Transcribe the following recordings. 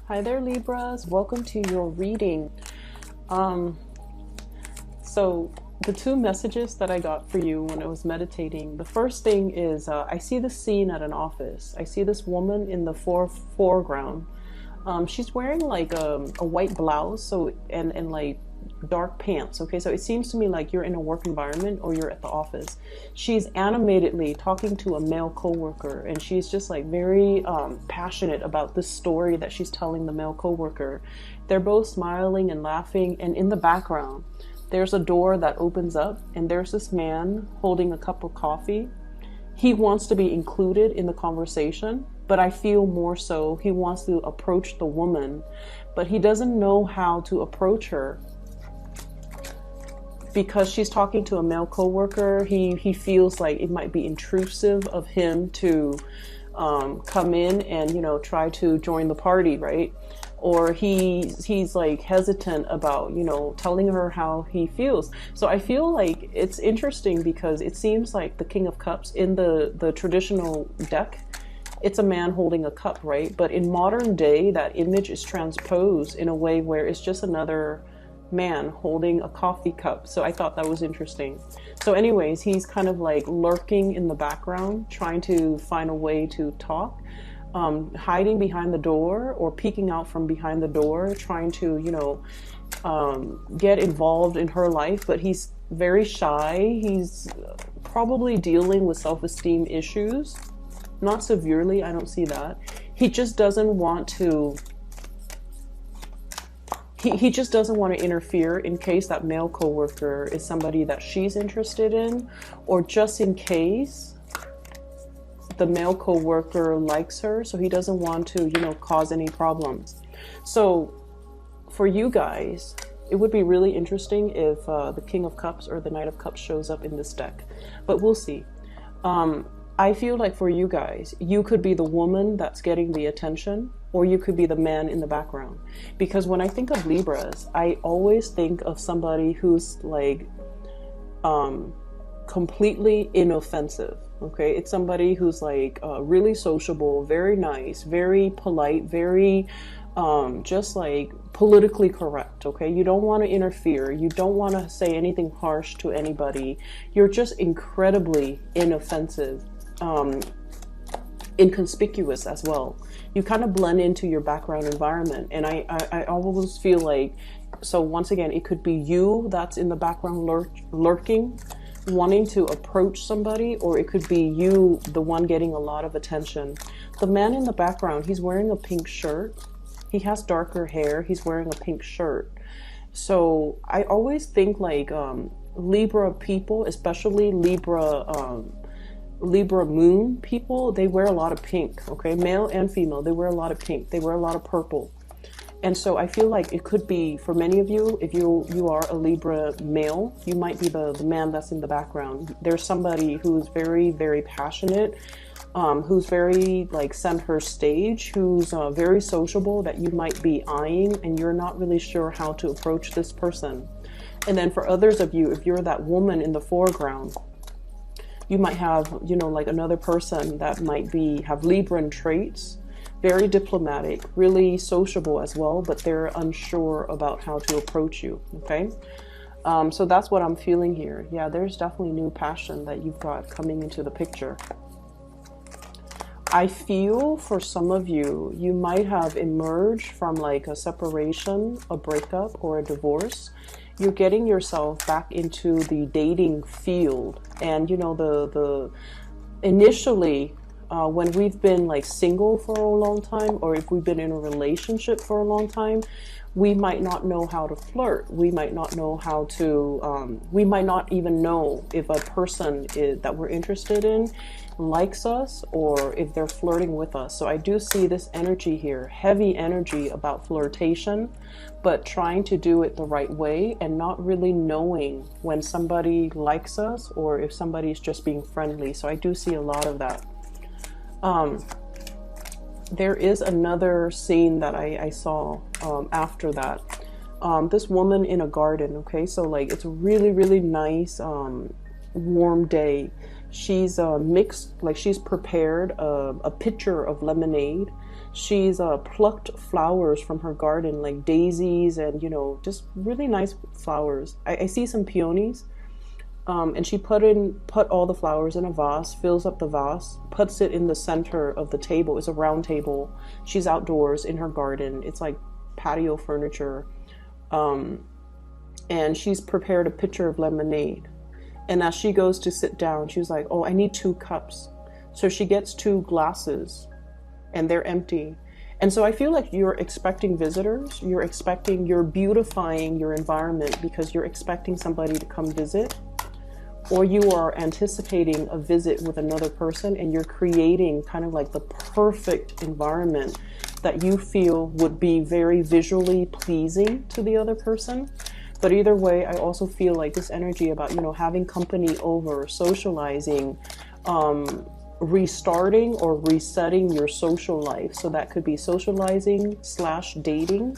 Hi there, Libras. Welcome to your reading. So the two messages that I got for you when I was meditating, the first thing is I see the scene at an office. I see this woman in the foreground. She's wearing like a white blouse, and like dark pants. Okay, so it seems to me like you're in a work environment or you're at the office. She's animatedly talking to a male coworker, and she's just like very passionate about this story that she's telling the male coworker. They're both smiling and laughing, and in the background there's a door that opens up, and there's this man holding a cup of coffee. He wants to be included in the conversation, but I feel more so he wants to approach the woman, but he doesn't know how to approach her because she's talking to a male coworker. He feels like it might be intrusive of him to come in and, you know, try to join the party, right? Or he's like hesitant about, you know, telling her how he feels. So I feel like it's interesting because it seems like the King of Cups in the traditional deck, it's a man holding a cup, right? But in modern day, that image is transposed in a way where it's just another man holding a coffee cup. So I thought that was interesting. So anyways, he's kind of like lurking in the background, trying to find a way to talk, hiding behind the door or peeking out from behind the door, trying to, you know, get involved in her life. But he's very shy. He's probably dealing with self-esteem issues. Not severely, I don't see that. He just doesn't want to He just doesn't want to interfere in case that male coworker is somebody that she's interested in, or just in case the male coworker likes her, so he doesn't want to, you know, cause any problems. So for you guys, it would be really interesting if the King of Cups or the Knight of Cups shows up in this deck, but we'll see. I feel like for you guys, you could be the woman that's getting the attention, or you could be the man in the background. Because when I think of Libras, I always think of somebody who's like completely inoffensive. Okay, it's somebody who's like really sociable, very nice, very polite, very just like politically correct. Okay, you don't want to interfere, you don't want to say anything harsh to anybody, you're just incredibly inoffensive, inconspicuous as well. You kind of blend into your background environment. And I always feel like, so once again, it could be you that's in the background lurking, wanting to approach somebody, or it could be you, the one getting a lot of attention. The man in the background, he's wearing a pink shirt. He has darker hair. He's wearing a pink shirt. So I always think like Libra people, especially Libra moon people, they wear a lot of pink. Okay, male and female, they wear a lot of pink, they wear a lot of purple. And so I feel like it could be, for many of you, if you are a Libra male, you might be the man that's in the background. There's somebody who's very, very passionate, who's very like center stage, who's very sociable, that you might be eyeing, and you're not really sure how to approach this person. And then for others of you, if you're that woman in the foreground, you might have, you know, like another person that might have Libran traits, very diplomatic, really sociable as well, but they're unsure about how to approach you. Okay, so that's what I'm feeling here. Yeah, there's definitely new passion that you've got coming into the picture. I feel for some of you, you might have emerged from like a separation, a breakup, or a divorce. You're getting yourself back into the dating field. And you know, the initially, when we've been like single for a long time, or if we've been in a relationship for a long time, we might not know how to flirt. We might not know how to, we might not even know if a person that we're interested in likes us, or if they're flirting with us. So I do see this energy here, heavy energy about flirtation, but trying to do it the right way and not really knowing when somebody likes us or if somebody's just being friendly. So I do see a lot of that. There is another scene that I saw after that. This woman in a garden. Okay, so like it's a really, really nice warm day. She's mixed, like she's prepared a pitcher of lemonade. She's plucked flowers from her garden, like daisies and, you know, just really nice flowers. I see some peonies. And she put all the flowers in a vase, fills up the vase, puts it in the center of the table. It's a round table. She's outdoors in her garden. It's like patio furniture. And she's prepared a pitcher of lemonade. And as she goes to sit down, she was like, oh, I need 2 cups. So she gets 2 glasses and they're empty. And so I feel like you're expecting visitors. You're beautifying your environment because you're expecting somebody to come visit. Or you are anticipating a visit with another person and you're creating kind of like the perfect environment that you feel would be very visually pleasing to the other person. But either way, I also feel like this energy about, you know, having company over, socializing, restarting or resetting your social life. So that could be socializing / dating.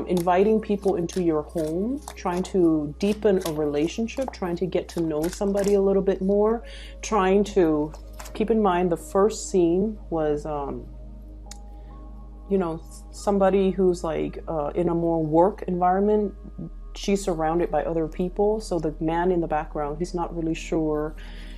Inviting people into your home, trying to deepen a relationship, trying to get to know somebody a little bit more, trying to keep in mind the first scene was, you know, somebody who's like in a more work environment. She's surrounded by other people. So the man in the background, he's not really sure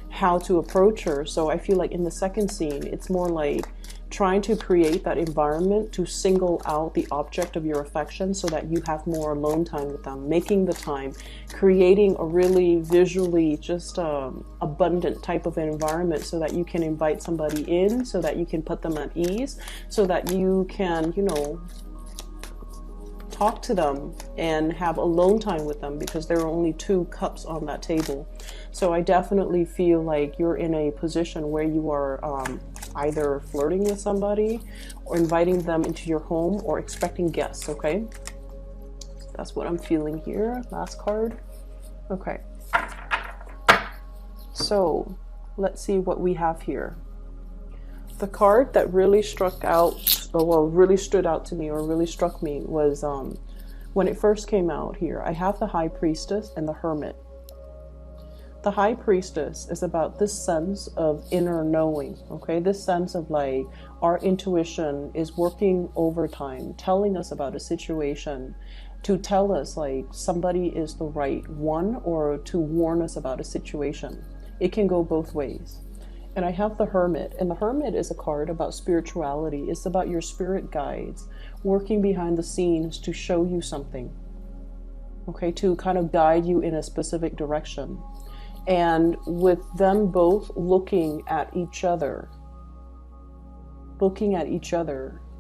how to approach her. So I feel like in the second scene, it's more like trying to create that environment to single out the object of your affection so that you have more alone time with them, making the time, creating a really visually just abundant type of environment so that you can invite somebody in, so that you can put them at ease, so that you can, you know, talk to them and have alone time with them because there are only 2 cups on that table. So I definitely feel like you're in a position where you are either flirting with somebody or inviting them into your home or expecting guests, okay? That's what I'm feeling here. Last card. Okay. So let's see what we have here. The card that really really stood out to me or really struck me was when it first came out here. I have the High Priestess and the Hermit. The High Priestess is about this sense of inner knowing, okay? This sense of like our intuition is working overtime, telling us about a situation, to tell us like somebody is the right one or to warn us about a situation. It can go both ways. And I have the Hermit, and the Hermit is a card about spirituality. It's about your spirit guides working behind the scenes to show you something, okay, to kind of guide you in a specific direction. And with them both looking at each other,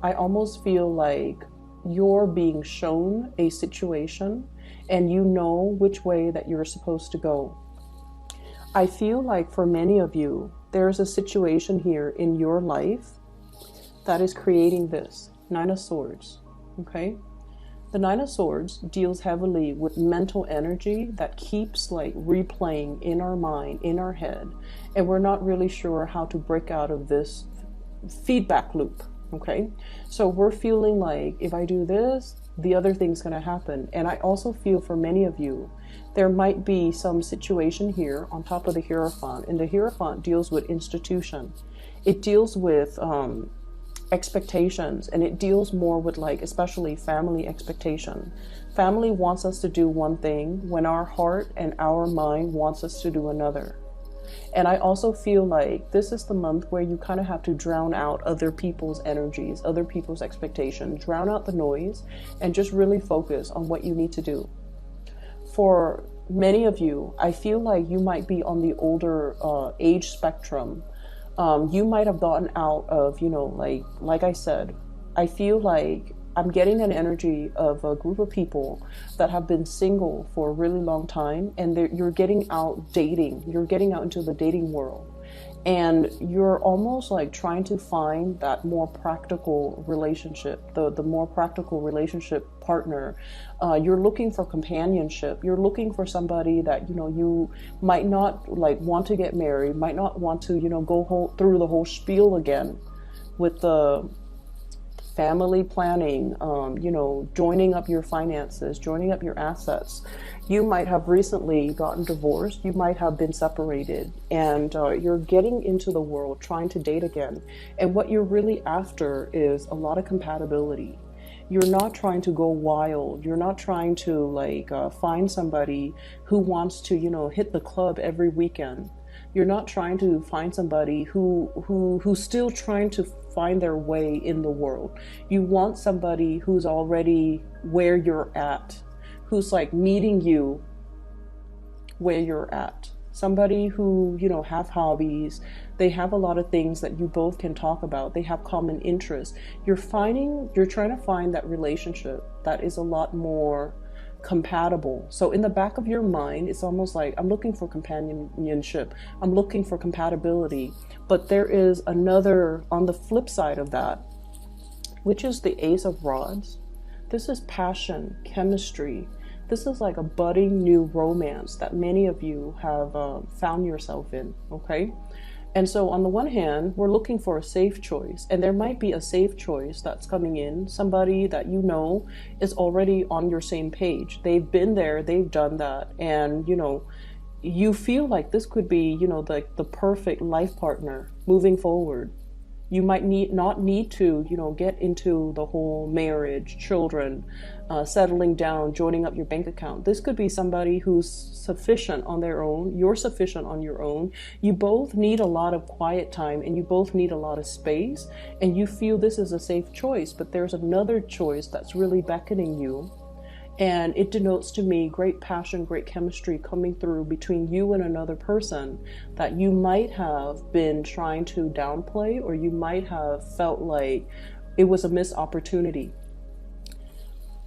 I almost feel like you're being shown a situation and you know which way that you're supposed to go. I feel like for many of you, there's a situation here in your life that is creating this. 9 of Swords, okay? The 9 of Swords deals heavily with mental energy that keeps like replaying in our mind, in our head, and we're not really sure how to break out of this feedback loop, okay? So we're feeling like if I do this, the other thing's going to happen. And I also feel for many of you, there might be some situation here on top of the Hierophant, and the Hierophant deals with institution. It deals with expectations, and it deals more with like especially family expectation. Family wants us to do one thing when our heart and our mind wants us to do another. And I also feel like this is the month where you kind of have to drown out other people's energies, other people's expectations, drown out the noise, and just really focus on what you need to do. For many of you, I feel like you might be on the older age spectrum. You might have gotten out of, you know, like I said, I feel like I'm getting an energy of a group of people that have been single for a really long time, and you're getting out dating. You're getting out into the dating world. And you're almost like trying to find that more practical relationship, the more practical relationship partner. You're looking for companionship. You're looking for somebody that, you know, you might not like want to get married, might not want to, you know, go through the whole spiel again with the family planning, you know, joining up your finances, joining up your assets. You might have recently gotten divorced. You might have been separated, and you're getting into the world trying to date again. And what you're really after is a lot of compatibility. You're not trying to go wild. You're not trying to like find somebody who wants to, you know, hit the club every weekend. You're not trying to find somebody who's still trying to find their way in the world. You want somebody who's already where you're at, who's like meeting you where you're at. Somebody who, you know, have hobbies. They have a lot of things that you both can talk about. They have common interests. You're trying to find that relationship that is a lot more compatible. So in the back of your mind, it's almost like, I'm looking for companionship. I'm looking for compatibility. But there is another on the flip side of that, which is the Ace of Rods. This is passion, chemistry. This is like a budding new romance that many of you have found yourself in, okay? And so on the one hand, we're looking for a safe choice, and there might be a safe choice that's coming in, somebody that you know is already on your same page. They've been there, they've done that, and you know, you feel like this could be, you know, the perfect life partner moving forward. You might not need to, you know, get into the whole marriage, children, settling down, joining up your bank account. This could be somebody who's sufficient on their own. You're sufficient on your own. You both need a lot of quiet time, and you both need a lot of space, and you feel this is a safe choice, but there's another choice that's really beckoning you. And it denotes to me great passion, great chemistry coming through between you and another person that you might have been trying to downplay, or you might have felt like it was a missed opportunity.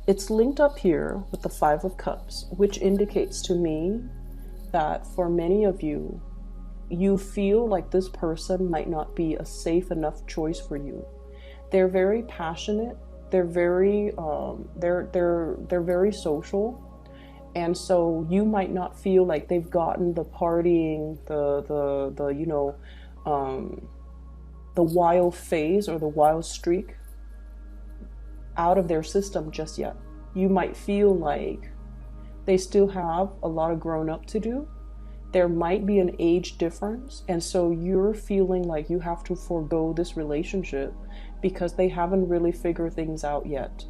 It's linked up here with the Five of Cups, which indicates to me that for many of you, you feel like this person might not be a safe enough choice for you. They're very passionate. They're very they're very social, and so you might not feel like they've gotten the partying, the you know, the wild phase or the wild streak out of their system just yet. You might feel like they still have a lot of grown up to do. There might be an age difference, and so you're feeling like you have to forego this relationship because they haven't really figured things out yet.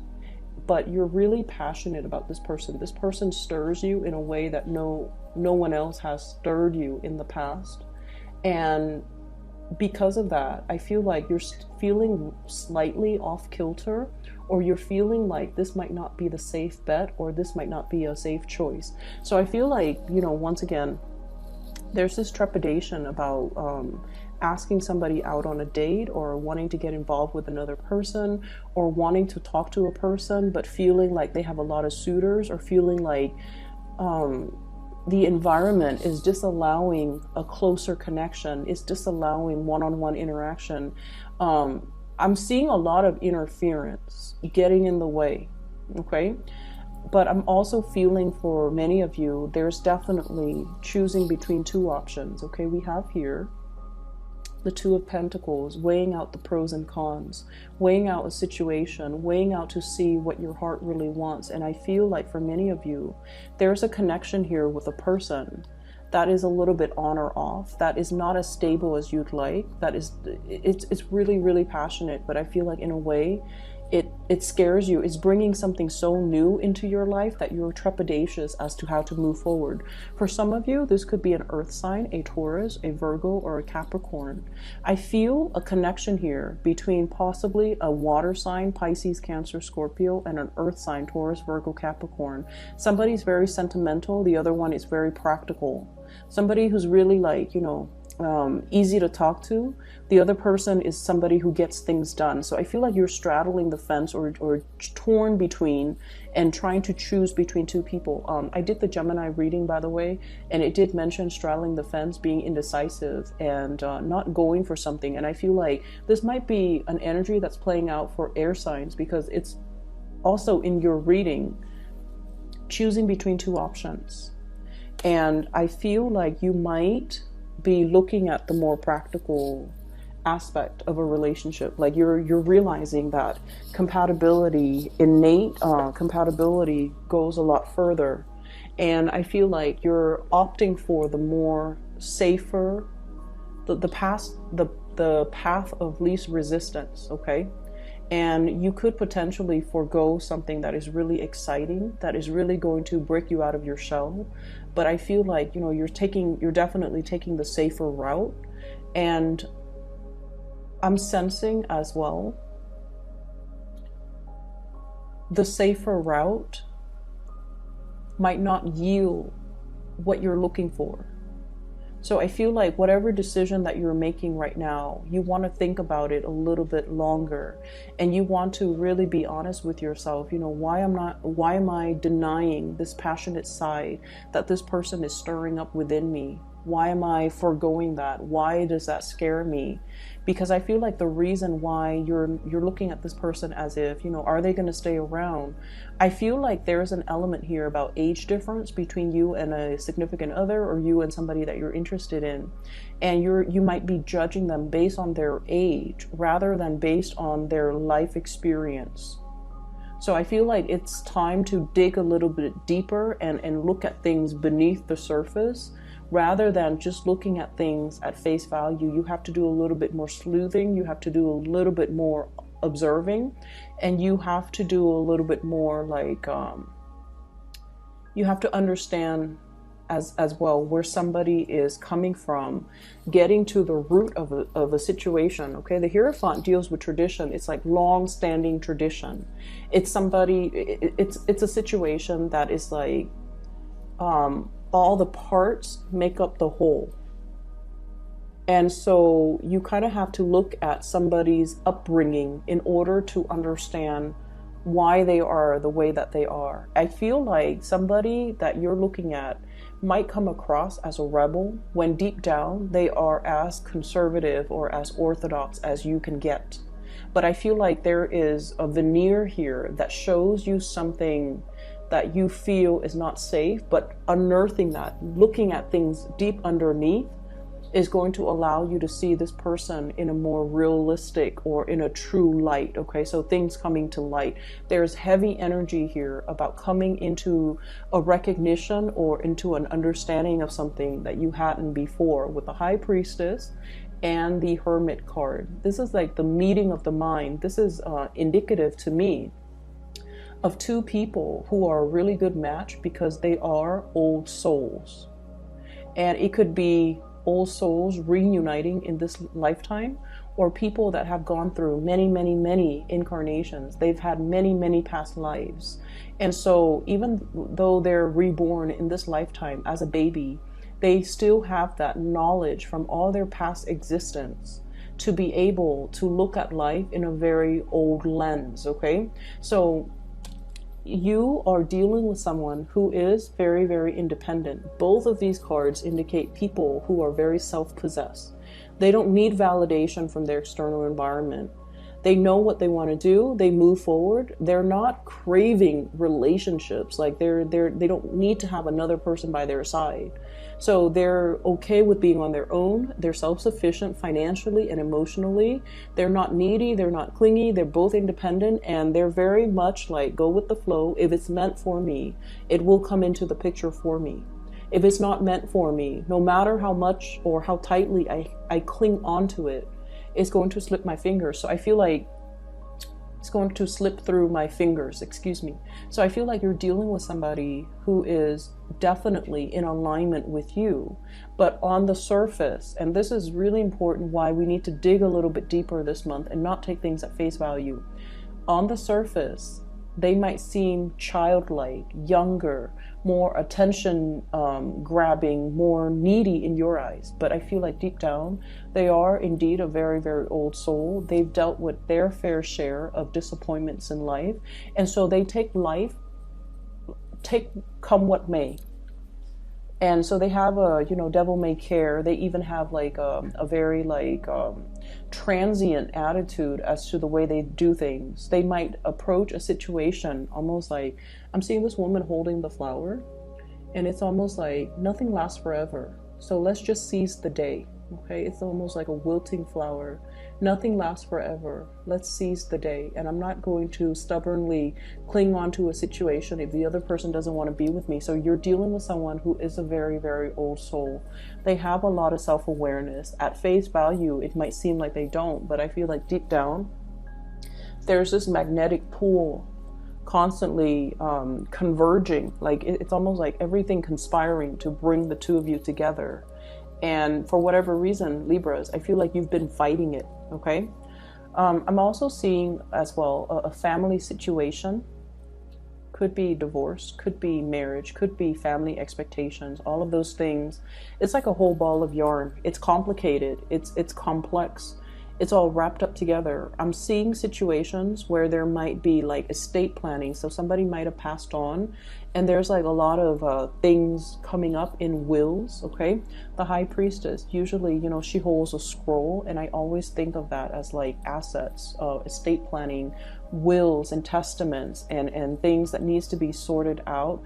But you're really passionate about this person. This person stirs you in a way that no one else has stirred you in the past. And because of that, I feel like you're feeling slightly off kilter, or you're feeling like this might not be the safe bet, or this might not be a safe choice. So I feel like, you know, once again, there's this trepidation about asking somebody out on a date, or wanting to get involved with another person, or wanting to talk to a person but feeling like they have a lot of suitors, or feeling like the environment is disallowing a closer connection, is disallowing one-on-one interaction. I'm seeing a lot of interference getting in the way, okay? But I'm also feeling for many of you, there's definitely choosing between two options, okay? We have here the Two of Pentacles, weighing out the pros and cons, weighing out a situation, weighing out to see what your heart really wants. And I feel like for many of you, there's a connection here with a person that is a little bit on or off, that is not as stable as you'd like, that is, it's really, really passionate, but I feel like in a way, it scares you. It's bringing something so new into your life that you're trepidatious as to how to move forward. For some of you, this could be an earth sign, a Taurus, a Virgo, or a Capricorn. I feel a connection here between possibly a water sign, Pisces, Cancer, Scorpio, and an earth sign, Taurus, Virgo, Capricorn. Somebody's very sentimental. The other one is very practical. Somebody who's really like, you know, easy to talk to. The other person is somebody who gets things done. So I feel like you're straddling the fence, or torn between, and trying to choose between two people. I did the Gemini reading, by the way, and it did mention straddling the fence, being indecisive, and not going for something. And I feel like this might be an energy that's playing out for air signs, because it's also in your reading, choosing between two options. And I feel like you might be looking at the more practical aspect of a relationship. Like you're realizing that compatibility, innate compatibility goes a lot further. And I feel like you're opting for the more safer, the path of least resistance, okay? And you could potentially forego something that is really exciting, that is really going to break you out of your shell. But I feel like, you know, you're definitely taking the safer route. And I'm sensing as well, the safer route might not yield what you're looking for. So I feel like whatever decision that you're making right now, you want to think about it a little bit longer, and you want to really be honest with yourself. You know, why am I denying this passionate side that this person is stirring up within me? Why am I foregoing that? Why does that scare me? Because I feel like the reason why you're looking at this person as if, you know, are they going to stay around? I feel like there's an element here about age difference between you and a significant other, or you and somebody that you're interested in. And you might be judging them based on their age rather than based on their life experience. So I feel like it's time to dig a little bit deeper and look at things beneath the surface. Rather than just looking at things at face value, you have to do a little bit more sleuthing, you have to do a little bit more observing, and you have to do a little bit more like, you have to understand as well where somebody is coming from, getting to the root of a situation, okay? The Hierophant deals with tradition. It's like long-standing tradition. It's it's a situation that is like, all the parts make up the whole. And so you kind of have to look at somebody's upbringing in order to understand why they are the way that they are. I feel like somebody that you're looking at might come across as a rebel when deep down they are as conservative or as orthodox as you can get. But I feel like there is a veneer here that shows you something that you feel is not safe, but unearthing that, looking at things deep underneath, is going to allow you to see this person in a more realistic or in a true light, okay? So things coming to light. There's heavy energy here about coming into a recognition or into an understanding of something that you hadn't before, with the High Priestess and the Hermit card. This is like the meeting of the mind. This is indicative to me of two people who are a really good match because they are old souls. And it could be old souls reuniting in this lifetime, or people that have gone through many, many, many incarnations. They've had many, many past lives. And so even though they're reborn in this lifetime as a baby, they still have that knowledge from all their past existence to be able to look at life in a very old lens, okay? So you are dealing with someone who is very, very independent. Both of these cards indicate people who are very self-possessed. They don't need validation from their external environment. They know what they want to do. They move forward. They're not craving relationships. Like they don't need to have another person by their side. So they're okay with being on their own. They're self-sufficient financially and emotionally. They're not needy. They're not clingy. They're both independent, and they're very much like, go with the flow. If it's meant for me, it will come into the picture for me. If it's not meant for me, no matter how much or how tightly I cling onto it, it's going to slip my fingers. So I feel like it's going to slip through my fingers, excuse me. So I feel like you're dealing with somebody who is definitely in alignment with you, but on the surface, and this is really important why we need to dig a little bit deeper this month and not take things at face value. On the surface, they might seem childlike, younger, more attention grabbing, more needy in your eyes. But I feel like deep down, they are indeed a very, very old soul. They've dealt with their fair share of disappointments in life. And so they take life, come what may. And so they have a, devil may care. They even have like a very transient attitude as to the way they do things. They might approach a situation almost like, I'm seeing this woman holding the flower, and it's almost like nothing lasts forever. So let's just seize the day. Okay, it's almost like a wilting flower. Nothing lasts forever. Let's seize the day. And I'm not going to stubbornly cling on to a situation if the other person doesn't want to be with me. So you're dealing with someone who is a very, very old soul. They have a lot of self-awareness. At face value, it might seem like they don't, but I feel like deep down, there's this magnetic pull constantly converging. Like it's almost like everything conspiring to bring the two of you together. And for whatever reason, Libras, I feel like you've been fighting it, okay? I'm also seeing as well a family situation. Could be divorce, could be marriage, could be family expectations, all of those things. It's like a whole ball of yarn. It's complicated, it's complex. It's all wrapped up together. I'm seeing situations where there might be like estate planning. So somebody might have passed on and there's like a lot of things coming up in wills, okay? The High Priestess, usually, you know, she holds a scroll, and I always think of that as like assets, estate planning, wills and testaments and things that needs to be sorted out.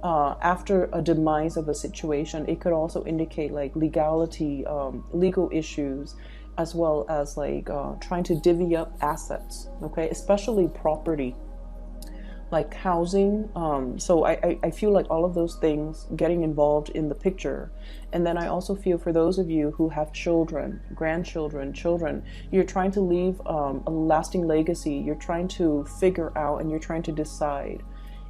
After a demise of a situation. It could also indicate like legality, legal issues, as well as like trying to divvy up assets, okay, especially property, like housing. So I feel like all of those things getting involved in the picture. And then I also feel for those of you who have children, grandchildren, children, you're trying to leave a lasting legacy. You're trying to figure out and you're trying to decide,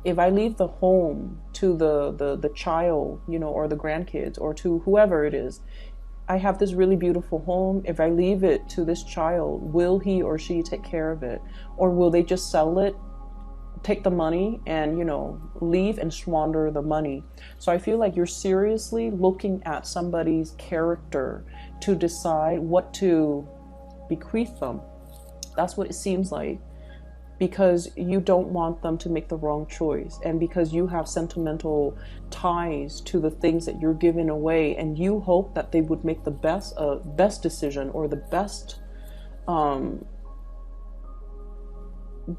if I leave the home to the child, you know, or the grandkids, or to whoever it is, I have this really beautiful home. If I leave it to this child, will he or she take care of it? Or will they just sell it, take the money, and, you know, leave and squander the money? So I feel like you're seriously looking at somebody's character to decide what to bequeath them. That's what it seems like. Because you don't want them to make the wrong choice, and because you have sentimental ties to the things that you're giving away, and you hope that they would make the best decision, or the best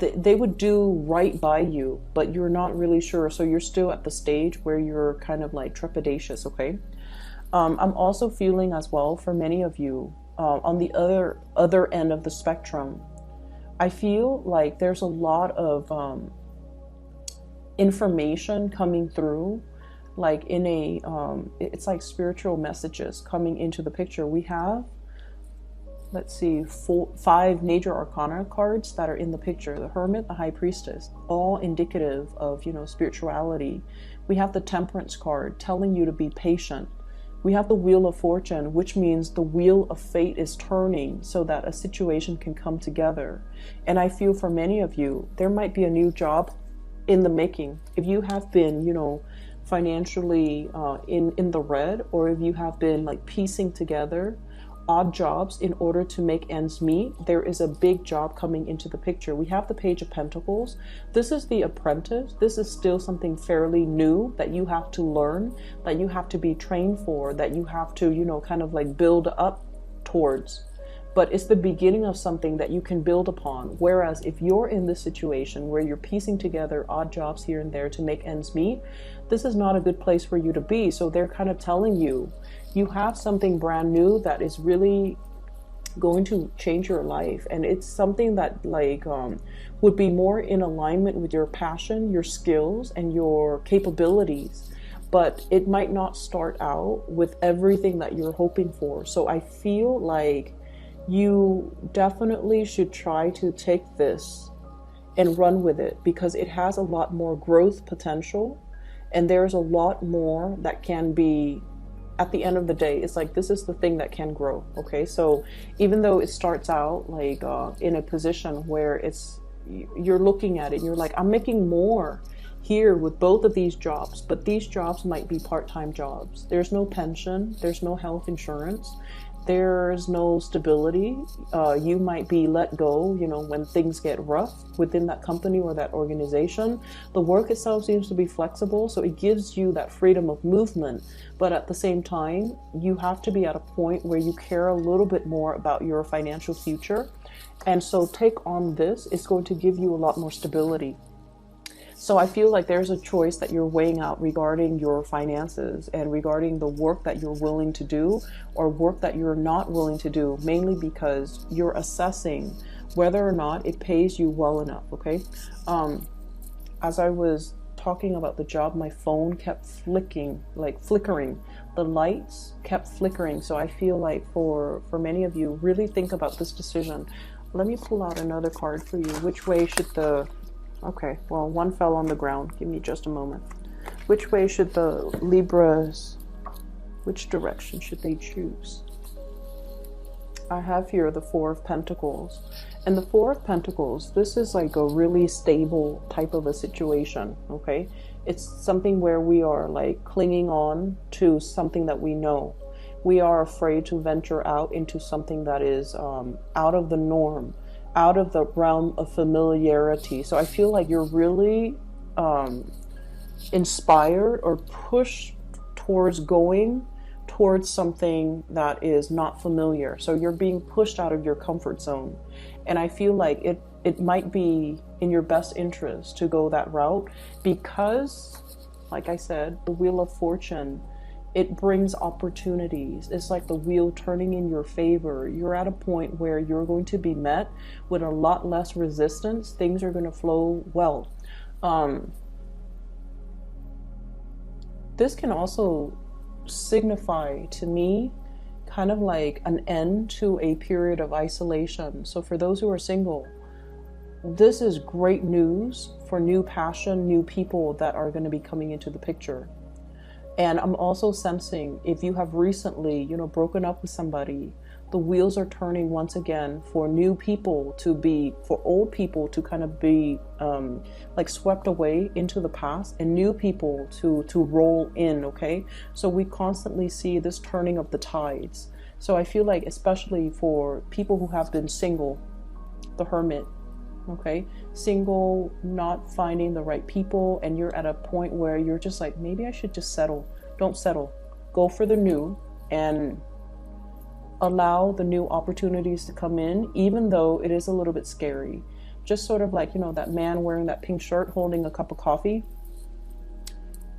they would do right by you, but you're not really sure. So you're still at the stage where you're kind of like trepidatious, okay? I'm also feeling as well for many of you on the other end of the spectrum. I feel like there's a lot of information coming through, like in a, it's like spiritual messages coming into the picture. We have, let's see, 5 major arcana cards that are in the picture. The Hermit, the High Priestess, all indicative of, you know, spirituality. We have the Temperance card telling you to be patient. We have the Wheel of Fortune, which means the wheel of fate is turning so that a situation can come together. And I feel for many of you, there might be a new job in the making. If you have been, you know, financially in the red, or if you have been like piecing together odd jobs in order to make ends meet, there is a big job coming into the picture. We have the Page of Pentacles. This is the apprentice. This is still something fairly new that you have to learn, that you have to be trained for, that you have to, you know, kind of like build up towards. But it's the beginning of something that you can build upon. Whereas if you're in this situation where you're piecing together odd jobs here and there to make ends meet, this is not a good place for you to be. So they're kind of telling you, you have something brand new that is really going to change your life. And it's something that like would be more in alignment with your passion, your skills, and your capabilities. But it might not start out with everything that you're hoping for. So I feel like you definitely should try to take this and run with it, because it has a lot more growth potential, and there's a lot more that can be, at the end of the day, it's like this is the thing that can grow, okay? So even though it starts out like in a position where it's, you're looking at it and you're like, I'm making more here with both of these jobs, but these jobs might be part-time jobs. There's no pension, there's no health insurance, there's no stability. You might be let go, you know, when things get rough within that company or that organization. The work itself seems to be flexible, so it gives you that freedom of movement. But at the same time, you have to be at a point where you care a little bit more about your financial future. And so take on this. It's going to give you a lot more stability. So I feel like there's a choice that you're weighing out regarding your finances and regarding the work that you're willing to do or work that you're not willing to do, mainly because you're assessing whether or not it pays you well enough, okay? As I was talking about the job, my phone kept flickering. The lights kept flickering. So I feel like for many of you, really think about this decision. Let me pull out another card for you. Which way should the... Okay, well, one fell on the ground. Give me just a moment. Which way should the Libras... Which direction should they choose? I have here the Four of Pentacles. And the Four of Pentacles, this is like a really stable type of a situation, okay? It's something where we are like clinging on to something that we know. We are afraid to venture out into something that is out of the norm, out of the realm of familiarity. So I feel like you're really inspired or pushed towards going towards something that is not familiar. So you're being pushed out of your comfort zone. And I feel like it might be in your best interest to go that route because, like I said, the Wheel of Fortune, it brings opportunities. It's like the wheel turning in your favor. You're at a point where you're going to be met with a lot less resistance. Things are going to flow well. This can also signify to me kind of like an end to a period of isolation. So for those who are single, this is great news for new passion, new people that are going to be coming into the picture. And I'm also sensing if you have recently, broken up with somebody, the wheels are turning once again for new people for old people to kind of be like swept away into the past and new people to roll in, okay? So we constantly see this turning of the tides. So I feel like especially for people who have been single, the Hermit, okay? Single, not finding the right people, and you're at a point where you're just like, maybe I should just settle. Don't settle. Go for the new and allow the new opportunities to come in, even though it is a little bit scary. Just sort of like, that man wearing that pink shirt holding a cup of coffee.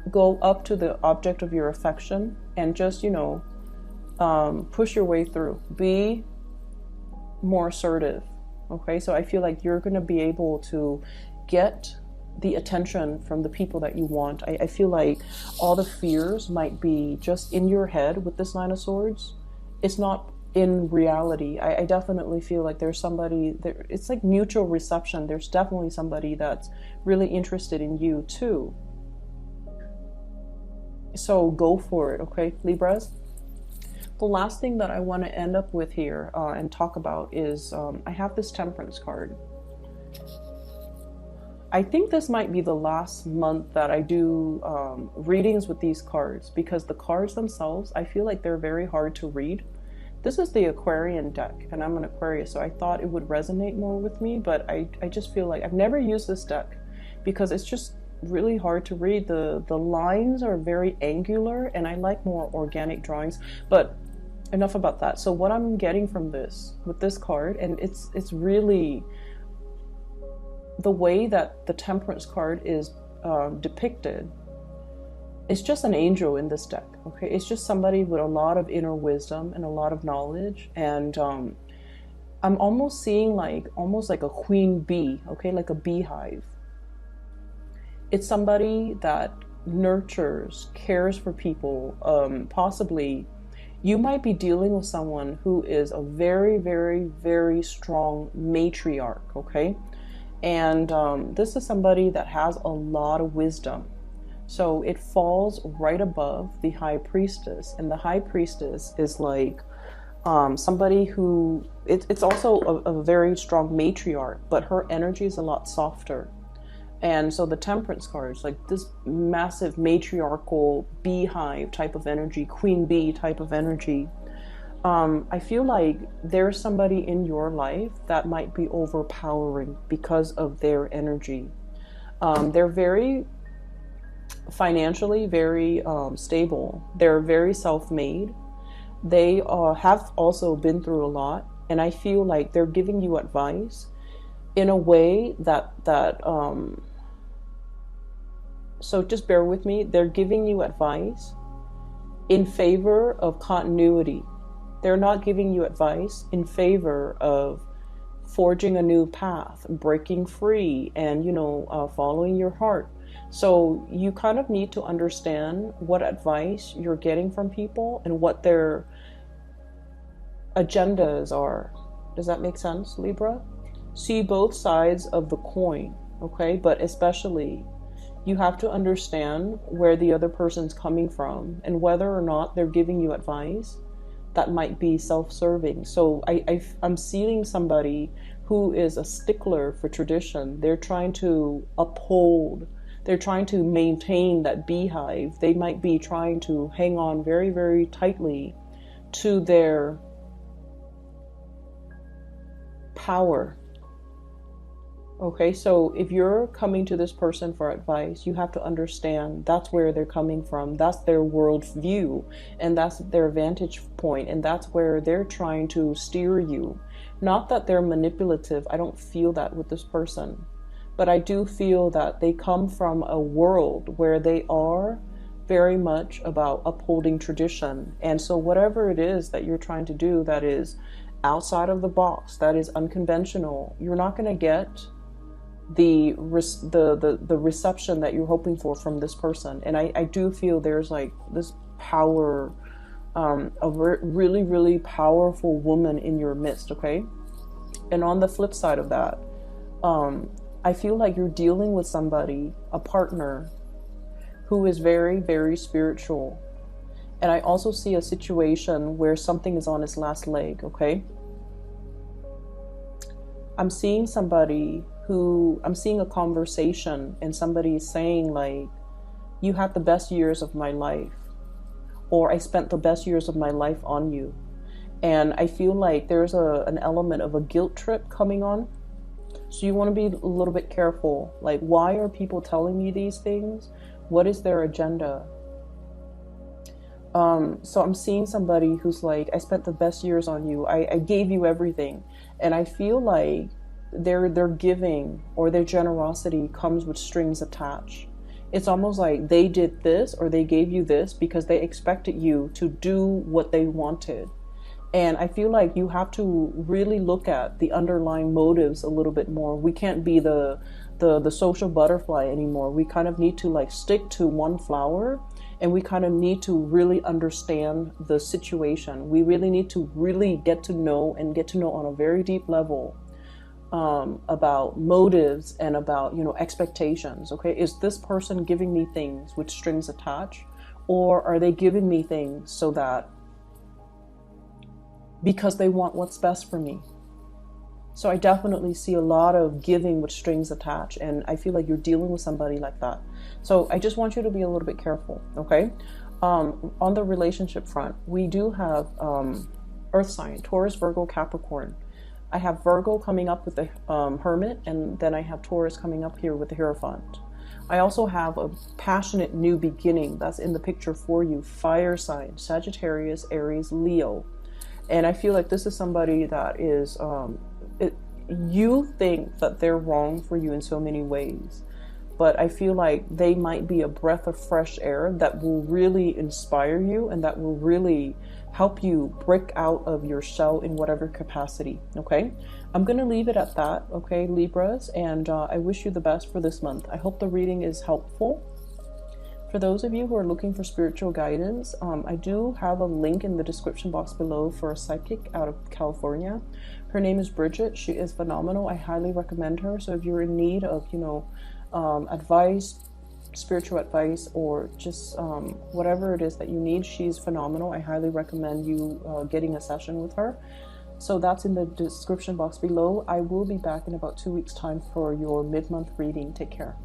Go up to the object of your affection and just, push your way through. Be more assertive. Okay, so I feel like you're going to be able to get the attention from the people that you want. I feel like all the fears might be just in your head with this Nine of Swords. It's not in reality. I definitely feel like there's somebody there. It's like mutual reception. There's definitely somebody that's really interested in you too. So go for it, okay, Libras? The last thing that I want to end up with here and talk about is I have this Temperance card. I think this might be the last month that I do readings with these cards because the cards themselves, I feel like they're very hard to read. This is the Aquarian deck, and I'm an Aquarius, so I thought it would resonate more with me, but I just feel like I've never used this deck because it's just really hard to read. The lines are very angular, and I like more organic drawings, but enough about that. So what I'm getting from this, with this card, and it's really the way that the Temperance card is depicted. It's just an angel in this deck, okay? It's just somebody with a lot of inner wisdom and a lot of knowledge. And I'm almost seeing almost like a queen bee, okay? Like a beehive. It's somebody that nurtures, cares for people. Possibly you might be dealing with someone who is a very, very, very strong matriarch, okay? And this is somebody that has a lot of wisdom. So it falls right above the High Priestess. And the High Priestess is like somebody who, it's also a very strong matriarch, but her energy is a lot softer. And so the Temperance card is like this massive matriarchal beehive type of energy, queen bee type of energy. I feel like there's somebody in your life that might be overpowering because of their energy. They're very financially very stable. They're very self-made. They have also been through a lot, and I feel like they're giving you advice in a way that So just bear with me. They're giving you advice in favor of continuity. They're not giving you advice in favor of forging a new path, breaking free, and, following your heart. So you kind of need to understand what advice you're getting from people and what their agendas are. Does that make sense, Libra? See both sides of the coin, okay? But especially, you have to understand where the other person's coming from and whether or not they're giving you advice that might be self-serving. So I'm seeing somebody who is a stickler for tradition. They're trying to uphold, they're trying to maintain that beehive. They might be trying to hang on very, very tightly to their power. Okay, so if you're coming to this person for advice, you have to understand that's where they're coming from. That's their world view, and that's their vantage point, and that's where they're trying to steer you. Not that they're manipulative. I don't feel that with this person, but I do feel that they come from a world where they are very much about upholding tradition. And so whatever it is that you're trying to do that is outside of the box, that is unconventional, you're not going to get the reception that you're hoping for from this person. And I do feel there's like this power, a really, really powerful woman in your midst, okay? And on the flip side of that, I feel like you're dealing with somebody, a partner, who is very, very spiritual. And I also see a situation where something is on its last leg, okay? I'm seeing a conversation, and somebody is saying like, you had the best years of my life, or I spent the best years of my life on you. And I feel like there's an element of a guilt trip coming on. So you want to be a little bit careful. Like, why are people telling me these things? What is their agenda? So I'm seeing somebody who's like, I spent the best years on you. I gave you everything. And I feel like their giving or their generosity comes with strings attached. It's almost like they did this or they gave you this because they expected you to do what they wanted. And I feel like you have to really look at the underlying motives a little bit more. We can't be the social butterfly anymore. We kind of need to like stick to one flower, and we kind of need to really understand the situation. We really need to really get to know on a very deep level about motives and about, expectations. Okay, is this person giving me things with strings attached, or are they giving me things so that because they want what's best for me? So I definitely see a lot of giving with strings attached, and I feel like you're dealing with somebody like that. So I just want you to be a little bit careful, okay? On the relationship front, we do have earth sign, Taurus, Virgo, Capricorn. I have Virgo coming up with the Hermit, and then I have Taurus coming up here with the Hierophant. I also have a passionate new beginning that's in the picture for you, fire sign, Sagittarius, Aries, Leo. And I feel like this is somebody that is, you think that they're wrong for you in so many ways, but I feel like they might be a breath of fresh air that will really inspire you and that will really help you break out of your shell in whatever capacity, okay? I'm going to leave it at that, okay, Libras, and I wish you the best for this month. I hope the reading is helpful. For those of you who are looking for spiritual guidance, I do have a link in the description box below for a psychic out of California. Her name is Bridget. She is phenomenal. I highly recommend her. So if you're in need of, advice, spiritual advice, or just whatever it is that you need, she's phenomenal. I highly recommend you getting a session with her. So that's in the description box below. I will be back in about 2 weeks' time for your mid-month reading. Take care.